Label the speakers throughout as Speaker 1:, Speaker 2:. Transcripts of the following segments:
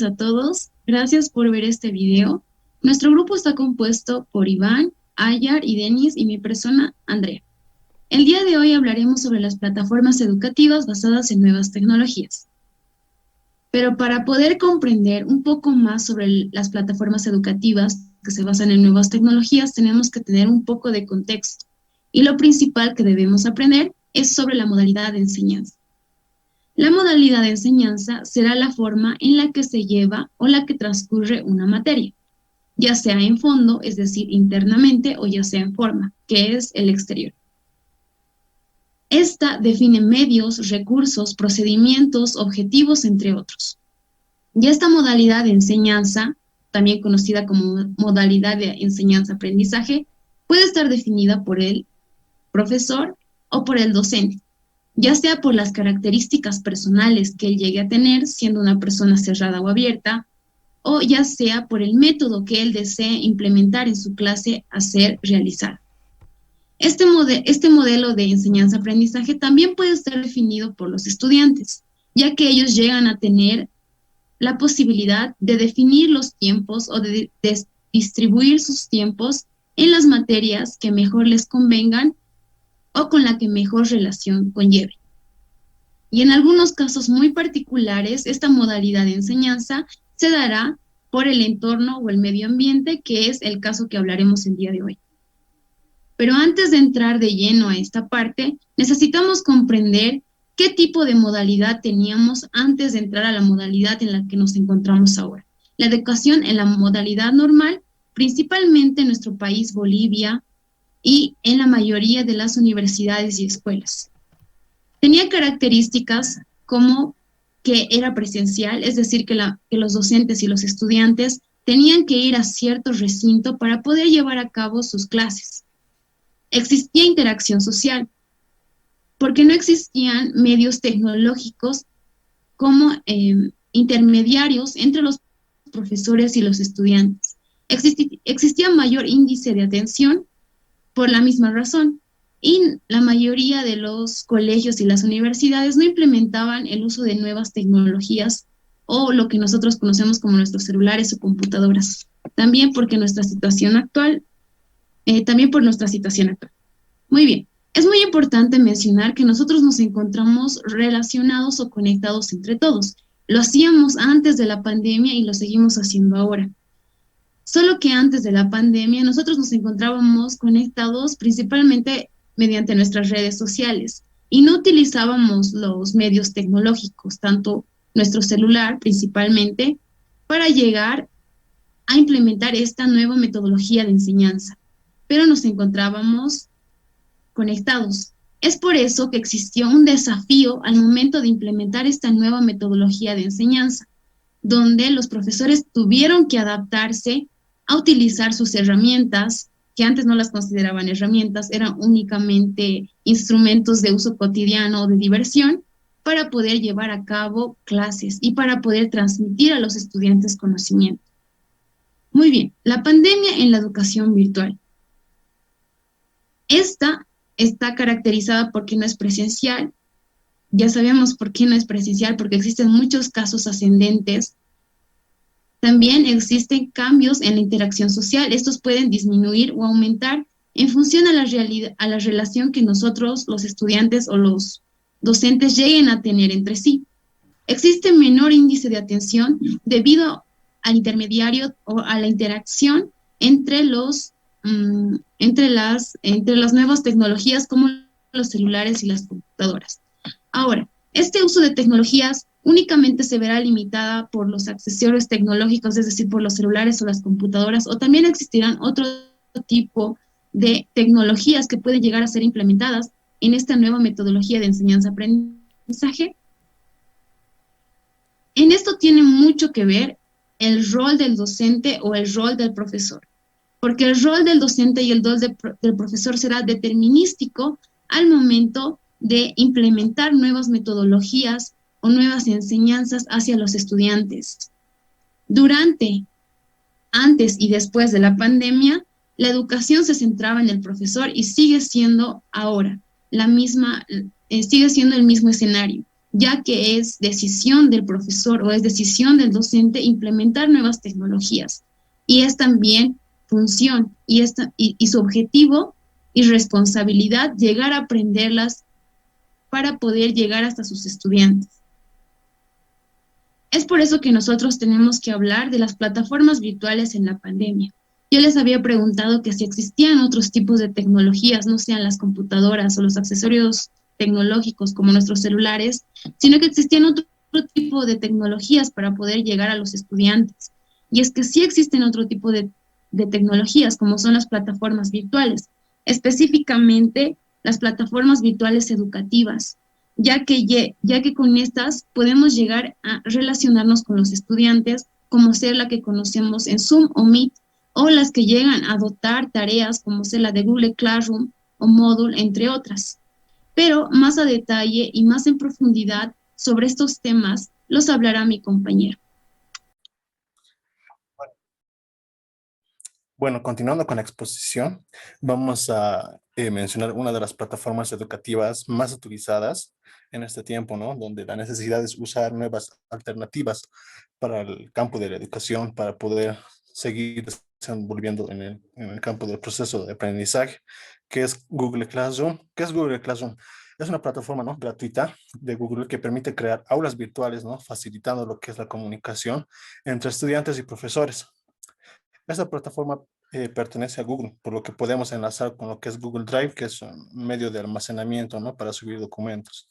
Speaker 1: noches a todos. Gracias por ver este video. Nuestro grupo está compuesto por Iván, Ayar y Denis y mi persona, Andrea. El día de hoy hablaremos sobre las plataformas educativas basadas en nuevas tecnologías. Pero para poder comprender un poco más sobre las plataformas educativas que se basan en nuevas tecnologías, tenemos que tener un poco de contexto. Y lo principal que debemos aprender es sobre la modalidad de enseñanza. La modalidad de enseñanza será la forma en la que se lleva o la que transcurre una materia, ya sea en fondo, es decir, internamente, o ya sea en forma, que es el exterior. Esta define medios, recursos, procedimientos, objetivos, entre otros. Y esta modalidad de enseñanza, también conocida como modalidad de enseñanza-aprendizaje, puede estar definida por el profesor o por el docente, ya sea por las características personales que él llegue a tener, siendo una persona cerrada o abierta, o ya sea por el método que él desee implementar en su clase a ser realizado. Este modelo de enseñanza-aprendizaje también puede estar definido por los estudiantes, ya que ellos llegan a tener la posibilidad de definir los tiempos o de distribuir sus tiempos en las materias que mejor les convengan o con la que mejor relación conlleve. Y en algunos casos muy particulares, esta modalidad de enseñanza se dará por el entorno o el medio ambiente, que es el caso que hablaremos el día de hoy. Pero antes de entrar de lleno a esta parte, necesitamos comprender qué tipo de modalidad teníamos antes de entrar a la modalidad en la que nos encontramos ahora. La educación en la modalidad normal, principalmente en nuestro país, Bolivia, y en la mayoría de las universidades y escuelas. Tenía características como que era presencial, es decir, que los docentes y los estudiantes tenían que ir a cierto recinto para poder llevar a cabo sus clases. Existía interacción social, porque no existían medios tecnológicos como intermediarios entre los profesores y los estudiantes. Existía mayor índice de atención por la misma razón. Y la mayoría de los colegios y las universidades no implementaban el uso de nuevas tecnologías o lo que nosotros conocemos como nuestros celulares o computadoras. También por nuestra situación actual. Muy bien. Es muy importante mencionar que nosotros nos encontramos relacionados o conectados entre todos. Lo hacíamos antes de la pandemia y lo seguimos haciendo ahora. Solo que antes de la pandemia nosotros nos encontrábamos conectados principalmente mediante nuestras redes sociales y no utilizábamos los medios tecnológicos, tanto nuestro celular principalmente, para llegar a implementar esta nueva metodología de enseñanza, pero nos encontrábamos conectados. Es por eso que existió un desafío al momento de implementar esta nueva metodología de enseñanza, donde los profesores tuvieron que adaptarse a utilizar sus herramientas, que antes no las consideraban herramientas, eran únicamente instrumentos de uso cotidiano o de diversión, para poder llevar a cabo clases y para poder transmitir a los estudiantes conocimiento. Muy bien, la pandemia en la educación virtual. Esta está caracterizada porque no es presencial. Ya sabemos por qué no es presencial, porque existen muchos casos ascendentes. También existen cambios en la interacción social. Estos pueden disminuir o aumentar en función a la relación que nosotros, los estudiantes o los docentes, lleguen a tener entre sí. Existe menor índice de atención debido al intermediario o a la interacción entre las nuevas tecnologías como los celulares y las computadoras. Ahora, este uso de tecnologías únicamente se verá limitada por los accesorios tecnológicos, es decir, por los celulares o las computadoras, o también existirán otro tipo de tecnologías que pueden llegar a ser implementadas en esta nueva metodología de enseñanza-aprendizaje. En esto tiene mucho que ver el rol del docente o el rol del profesor, porque el rol del docente y el rol del profesor será determinístico al momento de implementar nuevas metodologías o nuevas enseñanzas hacia los estudiantes. Durante, antes y después de la pandemia, la educación se centraba en el profesor y sigue siendo ahora sigue siendo el mismo escenario. ya que es decisión del profesor o es decisión del docente implementar nuevas tecnologías. Y es también función y su objetivo y responsabilidad llegar a aprenderlas para poder llegar hasta sus estudiantes. Es por eso que nosotros tenemos que hablar de las plataformas virtuales en la pandemia. Yo les había preguntado que si existían otros tipos de tecnologías, no sean las computadoras o los accesorios tecnológicos como nuestros celulares, sino que existían otro tipo de tecnologías para poder llegar a los estudiantes. Y es que sí existen otro tipo de tecnologías, como son las plataformas virtuales, específicamente las plataformas virtuales educativas, ya que con estas podemos llegar a relacionarnos con los estudiantes, como ser la que conocemos en Zoom o Meet, o las que llegan a dotar tareas como ser la de Google Classroom o Moodle, entre otras. Pero más a detalle y más en profundidad sobre estos temas los hablará mi compañero.
Speaker 2: Bueno, continuando con la exposición, vamos a mencionar una de las plataformas educativas más utilizadas en este tiempo, ¿no? Donde la necesidad es usar nuevas alternativas para el campo de la educación, para poder seguir desenvolviendo en el campo del proceso de aprendizaje, que es Google Classroom. ¿Qué es Google Classroom? Es una plataforma, ¿no?, gratuita de Google que permite crear aulas virtuales, ¿no?, facilitando lo que es la comunicación entre estudiantes y profesores. Esta plataforma pertenece a Google, por lo que podemos enlazar con lo que es Google Drive, que es un medio de almacenamiento, ¿no?, para subir documentos.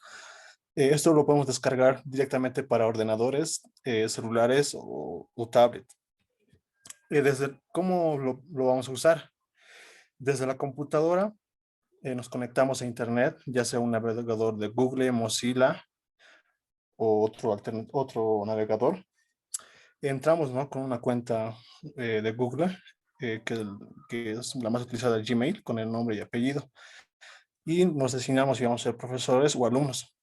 Speaker 2: Esto lo podemos descargar directamente para ordenadores, celulares o tablet. ¿Cómo lo vamos a usar? Desde la computadora nos conectamos a Internet, ya sea un navegador de Google, Mozilla o otro navegador. Entramos, ¿no?, con una cuenta de Google, que es la más utilizada, Gmail, con el nombre y apellido. Y nos designamos si vamos a ser profesores o alumnos.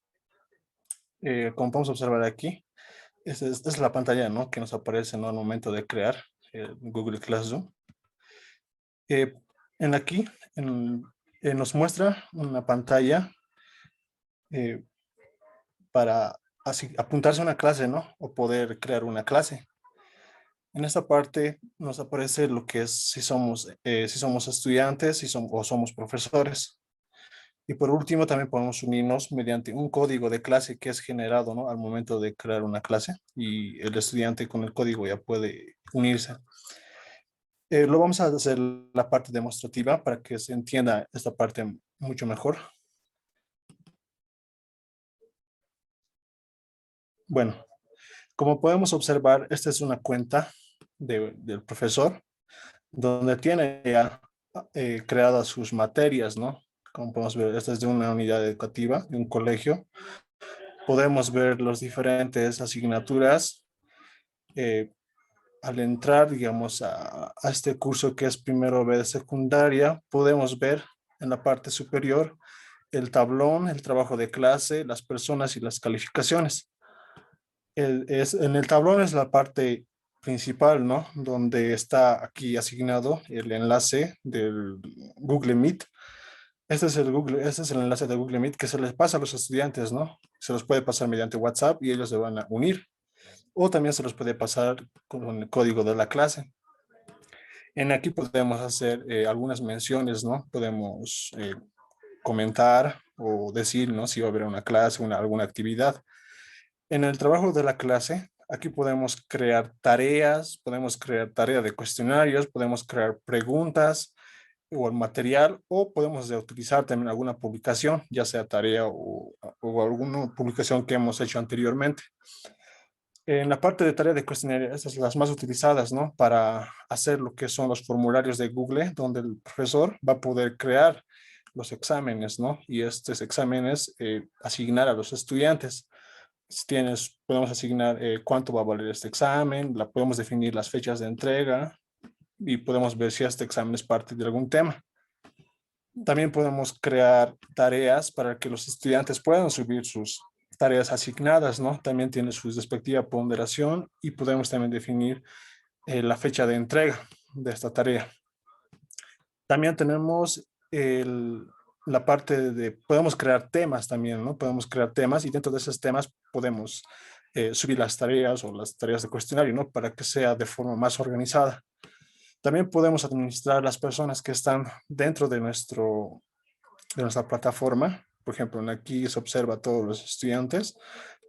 Speaker 2: Como podemos observar aquí, esta es la pantalla, ¿no?, que nos aparece, ¿no?, al momento de crear Google Classroom. Eh, aquí en- nos muestra una pantalla eh, para así, apuntarse a una clase, ¿no?, o poder crear una clase. En esta parte nos aparece lo que es si somos estudiantes o somos profesores. Y por último, también podemos unirnos mediante un código de clase que es generado, ¿no?, al momento de crear una clase, y el estudiante con el código ya puede unirse. Lo vamos a hacer la parte demostrativa para que se entienda esta parte mucho mejor. Bueno, como podemos observar, esta es una cuenta del profesor, donde tiene ya creadas sus materias, ¿no? Como podemos ver, esta es de una unidad educativa, de un colegio. Podemos ver las diferentes asignaturas. eh, Al entrar, digamos, a este curso que es primero B de secundaria, podemos ver en la parte superior el tablón, el trabajo de clase, las personas y las calificaciones. En el tablón es la parte principal, ¿no?, donde está aquí asignado el enlace del Google Meet. Este es el enlace de Google Meet que se les pasa a los estudiantes, ¿no? Se los puede pasar mediante WhatsApp y ellos se van a unir. O también se los puede pasar con el código de la clase. En aquí podemos hacer algunas menciones, ¿no? Podemos comentar o decir, ¿no?, si va a haber una clase, alguna actividad. En el trabajo de la clase, aquí podemos crear tareas, podemos crear tarea de cuestionarios, podemos crear preguntas o el material, o podemos utilizar también alguna publicación, ya sea tarea o alguna publicación que hemos hecho anteriormente. En la parte de tarea de cuestionario, estas son las más utilizadas, ¿no?, para hacer lo que son los formularios de Google, donde el profesor va a poder crear los exámenes, ¿no? Y estos exámenes asignar a los estudiantes. Podemos asignar cuánto va a valer este examen, podemos definir las fechas de entrega y podemos ver si este examen es parte de algún tema. También podemos crear tareas para que los estudiantes puedan subir sus tareas asignadas, ¿no? También tiene su respectiva ponderación y podemos también definir la fecha de entrega de esta tarea. También tenemos la parte de, podemos crear temas también, ¿no? Podemos crear temas y dentro de esos temas podemos subir las tareas o las tareas de cuestionario, ¿no? Para que sea de forma más organizada. También podemos administrar las personas que están dentro de nuestra plataforma. Por ejemplo, aquí se observa a todos los estudiantes.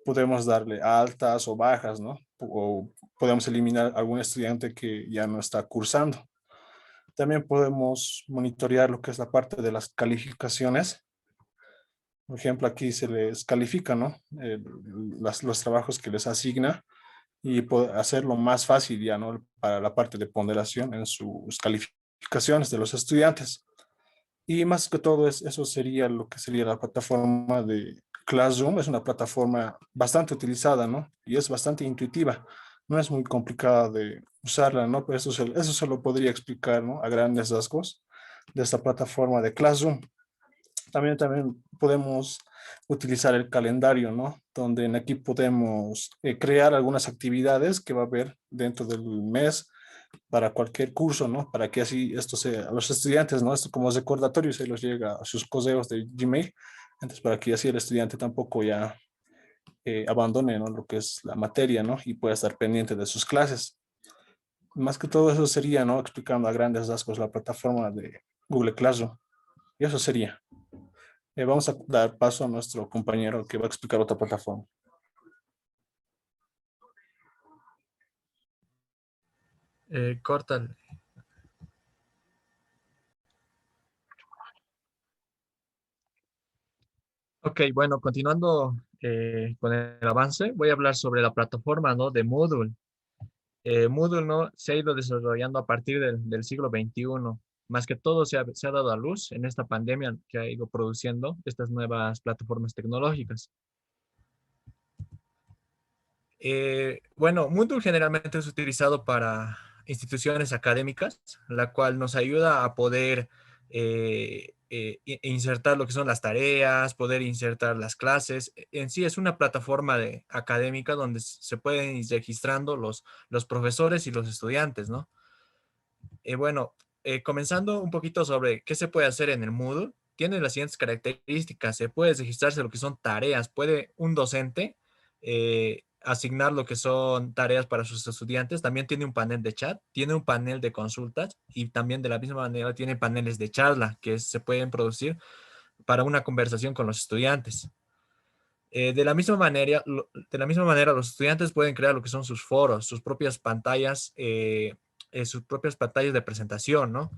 Speaker 2: Podemos darle altas o bajas, ¿no? O podemos eliminar algún estudiante que ya no está cursando. También podemos monitorear lo que es la parte de las calificaciones. Por ejemplo, aquí se les califica, ¿no? Los trabajos que les asigna y hacerlo más fácil ya, ¿no? Para la parte de ponderación en sus calificaciones de los estudiantes. Y más que todo, eso sería lo que sería la plataforma de Classroom. Es una plataforma bastante utilizada, ¿no? Y es bastante intuitiva. No es muy complicada de usarla, ¿no? Pero eso se lo podría explicar, ¿no? A grandes rasgos de esta plataforma de Classroom. También podemos utilizar el calendario, ¿no? Donde en aquí podemos crear algunas actividades que va a haber dentro del mes para cualquier curso, ¿no? Para que así esto sea a los estudiantes, ¿no? Esto como recordatorio se los llega a sus correos de Gmail. Entonces, para que así el estudiante tampoco ya abandone, ¿no? Lo que es la materia, ¿no? Y pueda estar pendiente de sus clases. Más que todo eso sería, ¿no? Explicando a grandes rasgos la plataforma de Google Classroom. Y eso sería. Vamos a dar paso a nuestro compañero que va a explicar otra plataforma.
Speaker 3: Córtale. Ok, bueno, continuando con el avance, voy a hablar sobre la plataforma, ¿no? De Moodle. Moodle, ¿no? Se ha ido desarrollando a partir del siglo XXI. Más que todo se ha dado a luz en esta pandemia que ha ido produciendo estas nuevas plataformas tecnológicas. Bueno, Moodle generalmente es utilizado para instituciones académicas, la cual nos ayuda a poder insertar lo que son las tareas, poder insertar las clases. En sí es una plataforma académica donde se pueden ir registrando los profesores y los estudiantes, ¿no? Bueno, comenzando un poquito sobre qué se puede hacer en el Moodle, tiene las siguientes características. Se puede registrarse lo que son tareas. Puede un docente asignar lo que son tareas para sus estudiantes. También tiene un panel de chat, tiene un panel de consultas y también de la misma manera tiene paneles de charla que se pueden producir para una conversación con los estudiantes. De la misma manera, los estudiantes pueden crear lo que son sus foros, sus propias pantallas de presentación, ¿no?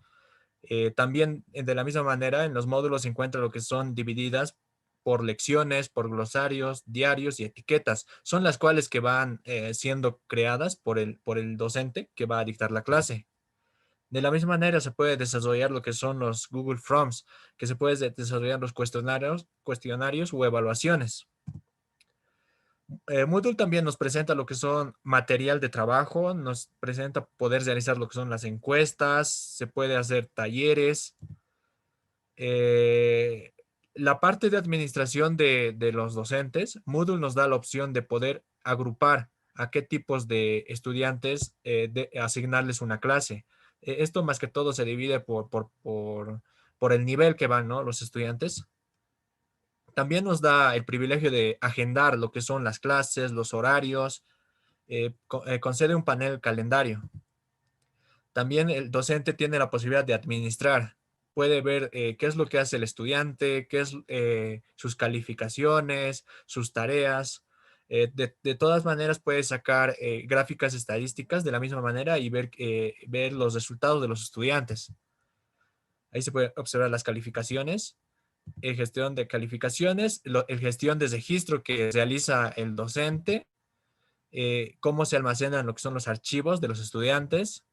Speaker 3: También, de la misma manera, en los módulos se encuentra lo que son divididas por lecciones, por glosarios, diarios y etiquetas. Son las cuales que van siendo creadas por el docente que va a dictar la clase. De la misma manera se puede desarrollar lo que son los Google Forms, que se puede desarrollar los cuestionarios o evaluaciones. Moodle también nos presenta lo que son material de trabajo, nos presenta poder realizar lo que son las encuestas, se puede hacer talleres. Eh, la parte de administración de los docentes, Moodle nos da la opción de poder agrupar a qué tipos de estudiantes asignarles una clase. Esto más que todo se divide por el nivel que van, ¿no? Los estudiantes. También nos da el privilegio de agendar lo que son las clases, los horarios, concede un panel calendario. También el docente tiene la posibilidad de administrar. Puede ver qué es lo que hace el estudiante, qué es sus calificaciones, sus tareas. De todas maneras puede sacar gráficas estadísticas de la misma manera y ver los resultados de los estudiantes. Ahí se puede observar las calificaciones, gestión de calificaciones, el gestión de registro que realiza el docente, cómo se almacenan lo que son los archivos de los estudiantes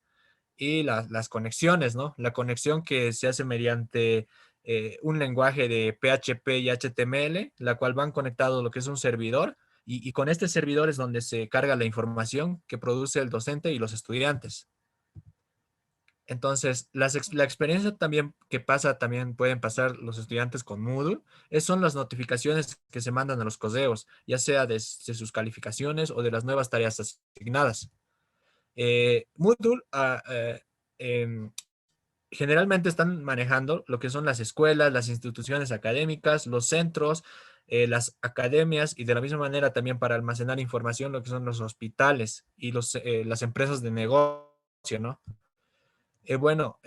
Speaker 3: y las conexiones, ¿no? La conexión que se hace mediante un lenguaje de PHP y HTML, la cual van conectados lo que es un servidor y con este servidor es donde se carga la información que produce el docente y los estudiantes. Entonces, la experiencia también que también pueden pasar los estudiantes con Moodle, son las notificaciones que se mandan a los correos, ya sea de sus calificaciones o de las nuevas tareas asignadas. Moodle generalmente están manejando lo que son las escuelas, las instituciones académicas, los centros, las academias y de la misma manera también para almacenar información lo que son los hospitales y las empresas de negocio, ¿no? Bueno,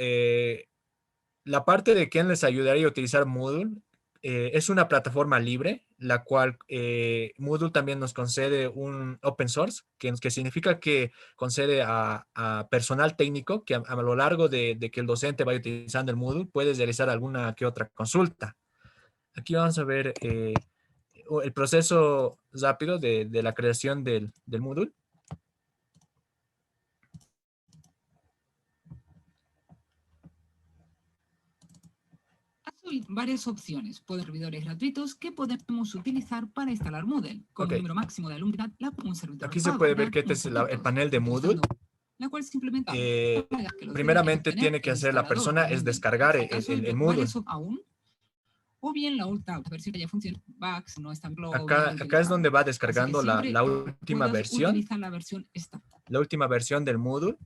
Speaker 3: la parte de quién les ayudaría a utilizar Moodle es una plataforma libre, la cual Moodle también nos concede un open source, que significa que concede a personal técnico que a lo largo de que el docente vaya utilizando el Moodle puede realizar alguna que otra consulta. Aquí vamos a ver el proceso rápido de la creación del Moodle.
Speaker 4: Hay varias opciones, servidores gratuitos que podemos utilizar para instalar Moodle, con un número máximo de alumnos, un servidor
Speaker 3: aquí se puede ver que este es el panel de Moodle.
Speaker 4: La cual simplemente
Speaker 3: primeramente tiene que hacer la persona es descargar el Moodle.
Speaker 4: O bien la última versión ya funciona. No está
Speaker 3: acá es donde va descargando la última versión. La última versión del Moodle.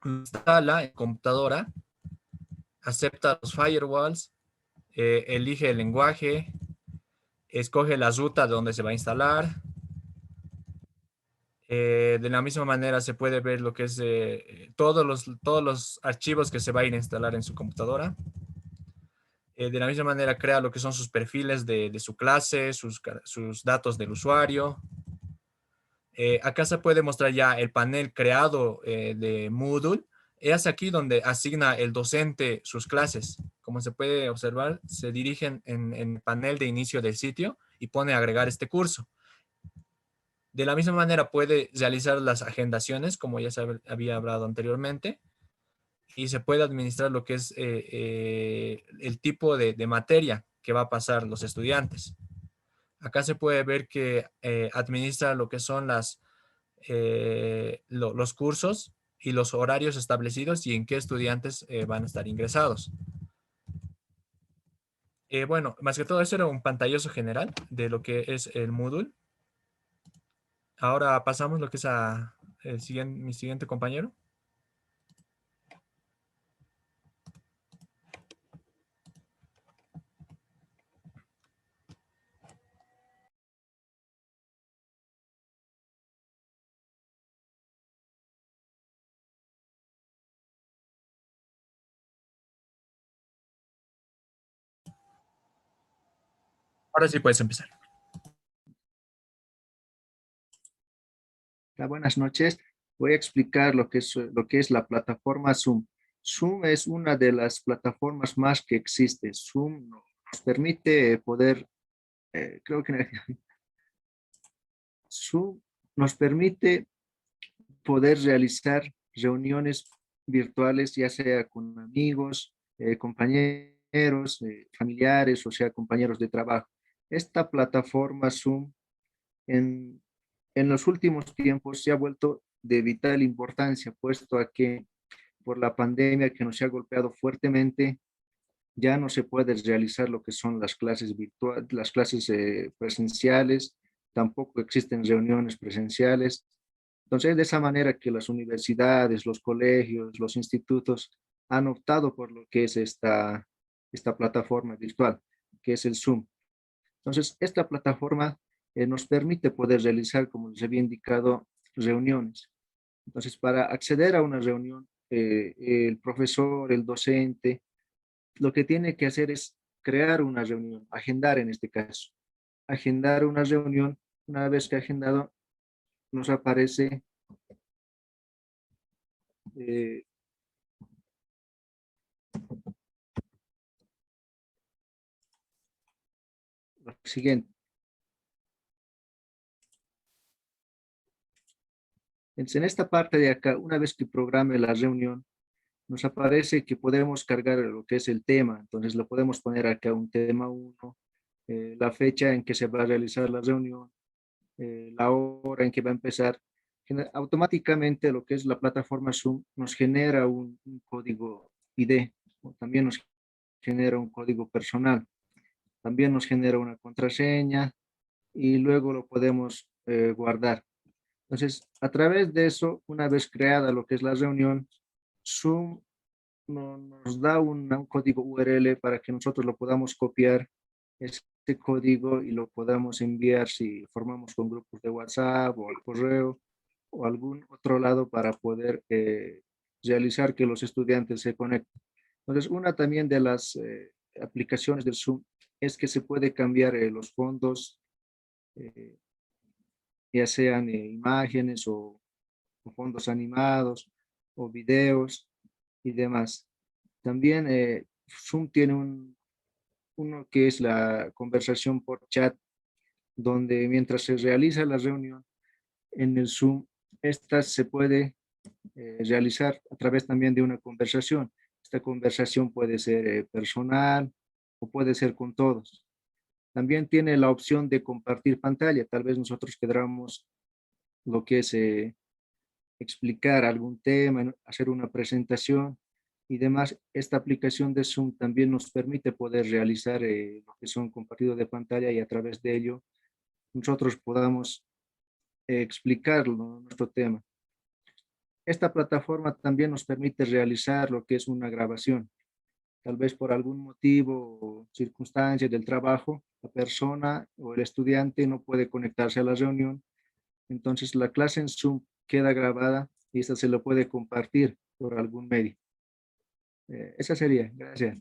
Speaker 3: Instala en computadora. Acepta los firewalls. Elige el lenguaje. Escoge la ruta donde se va a instalar. De la misma manera se puede ver lo que es todos los archivos que se va a ir a instalar en su computadora. De la misma manera crea lo que son sus perfiles de su clase, sus datos del usuario. Acá se puede mostrar ya el panel creado de Moodle. Es aquí donde asigna el docente sus clases. Como se puede observar, se dirigen en el panel de inicio del sitio y pone agregar este curso. De la misma manera puede realizar las agendaciones, como ya se había hablado anteriormente, y se puede administrar lo que es el tipo de materia que va a pasar los estudiantes. Acá se puede ver que administra lo que son los cursos y los horarios establecidos y en qué estudiantes van a estar ingresados. Bueno, más que todo eso era un pantallazo general de lo que es el Moodle. Ahora pasamos lo que es mi siguiente compañero. Ahora sí puedes empezar.
Speaker 5: Buenas noches. Voy a explicar lo que es la plataforma Zoom. Zoom es una de las plataformas más que existe. Zoom nos permite poder, Zoom nos permite poder realizar reuniones virtuales, ya sea con amigos, compañeros, familiares, o sea, compañeros de trabajo. Esta plataforma Zoom en los últimos tiempos se ha vuelto de vital importancia, puesto a que por la pandemia que nos ha golpeado fuertemente, ya no se puede realizar lo que son las clases virtuales, las clases presenciales, tampoco existen reuniones presenciales. Entonces, de esa manera que las universidades, los colegios, los institutos han optado por lo que es esta plataforma virtual, que es el Zoom. Entonces, esta plataforma nos permite poder realizar, como les había indicado, reuniones. Entonces, para acceder a una reunión, el profesor, el docente, lo que tiene que hacer es crear una reunión, agendar en este caso. Agendar una reunión, una vez que ha agendado, nos aparece lo siguiente. Entonces, en esta parte de acá, una vez que programe la reunión, nos aparece que podemos cargar lo que es el tema. Entonces, lo podemos poner acá un tema 1, la fecha en que se va a realizar la reunión, la hora en que va a empezar. Automáticamente lo que es la plataforma Zoom nos genera un código ID, o también nos genera un código personal, también nos genera una contraseña y luego lo podemos guardar. Entonces, a través de eso, una vez creada lo que es la reunión, Zoom nos da un código URL para que nosotros lo podamos copiar, este código, y lo podamos enviar si formamos con grupos de WhatsApp o al correo o algún otro lado para poder realizar que los estudiantes se conecten. Entonces, una también de las aplicaciones del Zoom es que se puede cambiar los fondos, ya sean imágenes o fondos animados o videos y demás. También Zoom tiene uno que es la conversación por chat, donde mientras se realiza la reunión en el Zoom, esta se puede realizar a través también de una conversación. Esta conversación puede ser personal o puede ser con todos. También tiene la opción de compartir pantalla. Tal vez nosotros queramos lo que es explicar algún tema, hacer una presentación y demás. Esta aplicación de Zoom también nos permite poder realizar lo que son compartidos de pantalla, y a través de ello nosotros podamos explicar nuestro tema. Esta plataforma también nos permite realizar lo que es una grabación. Tal vez por algún motivo o circunstancia del trabajo, la persona o el estudiante no puede conectarse a la reunión. Entonces la clase en Zoom queda grabada y esta se lo puede compartir por algún medio. Esa sería. Gracias.